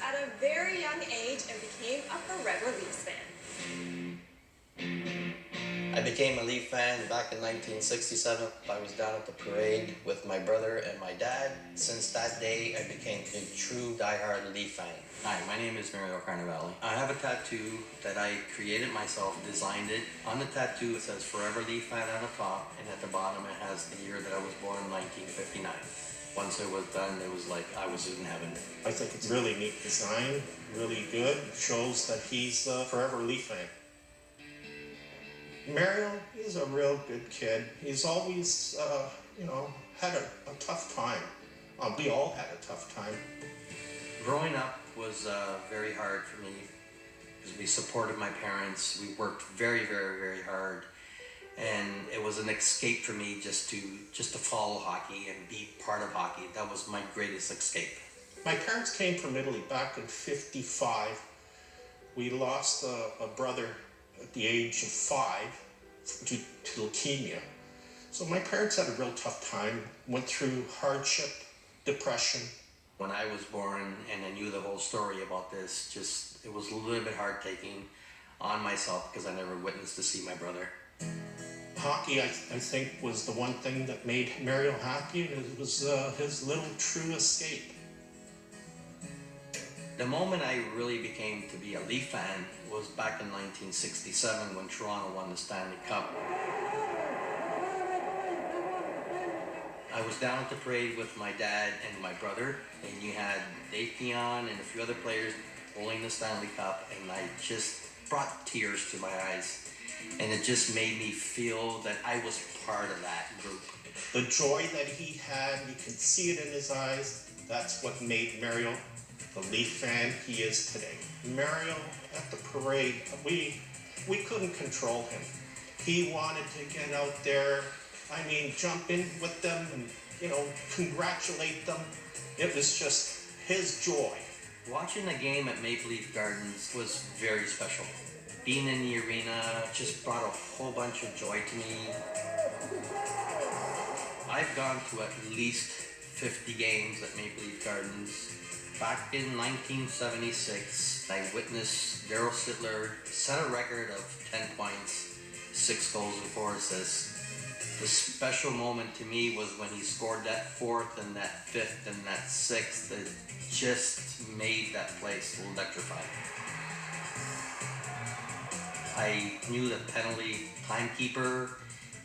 at a very young age and became a forever Leafs fan. I became a Leaf fan back in 1967. I was down at the parade with my brother and my dad. Since that day, I became a true diehard Leaf fan. Hi, my name is Mario Carnevale. I have a tattoo that I created myself, designed it. On the tattoo, it says Forever Leaf Fan on the top, and at the bottom, it has the year that I was born in 1959. Once it was done, it was like I was in heaven. I think it's a really neat design, really good. Shows that he's a forever Leaf fan. Mario is a real good kid. He's always, had a tough time. We all had a tough time. Growing up was very hard for me because we supported my parents. We worked very, very, very hard. And it was an escape for me just to follow hockey and be part of hockey. That was my greatest escape. My parents came from Italy back in '55. We lost a brother at the age of 5 due to leukemia. So my parents had a real tough time, went through hardship, depression. When I was born and I knew the whole story about this, it was a little bit hard taking on myself because I never witnessed to see my brother. Hockey, I think, was the one thing that made Mario happy, and it was his little true escape. The moment I really became to be a Leaf fan was back in 1967 when Toronto won the Stanley Cup. I was down at the parade with my dad and my brother, and you had Dave Keon and a few other players pulling the Stanley Cup, and I just brought tears to my eyes. And it just made me feel that I was part of that group. The joy that he had, you could see it in his eyes. That's what made Mario the Leaf fan he is today. Mario at the parade, we couldn't control him. He wanted to get out there, jump in with them and, congratulate them. It was just his joy. Watching the game at Maple Leaf Gardens was very special. Being in the arena just brought a whole bunch of joy to me. I've gone to at least 50 games at Maple Leaf Gardens. Back in 1976, I witnessed Darryl Sittler set a record of 10 points, 6 goals and 4 assists. The special moment to me was when he scored that 4th and that 5th and that 6th. It just made that place electrifying. I knew the penalty timekeeper,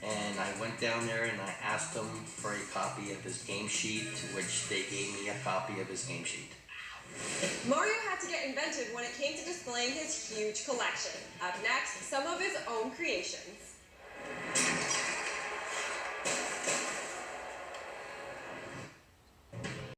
and I went down there and I asked him for a copy of his game sheet, to which they gave me a copy of his game sheet. Mario had to get inventive when it came to displaying his huge collection. Up next, some of his own creations.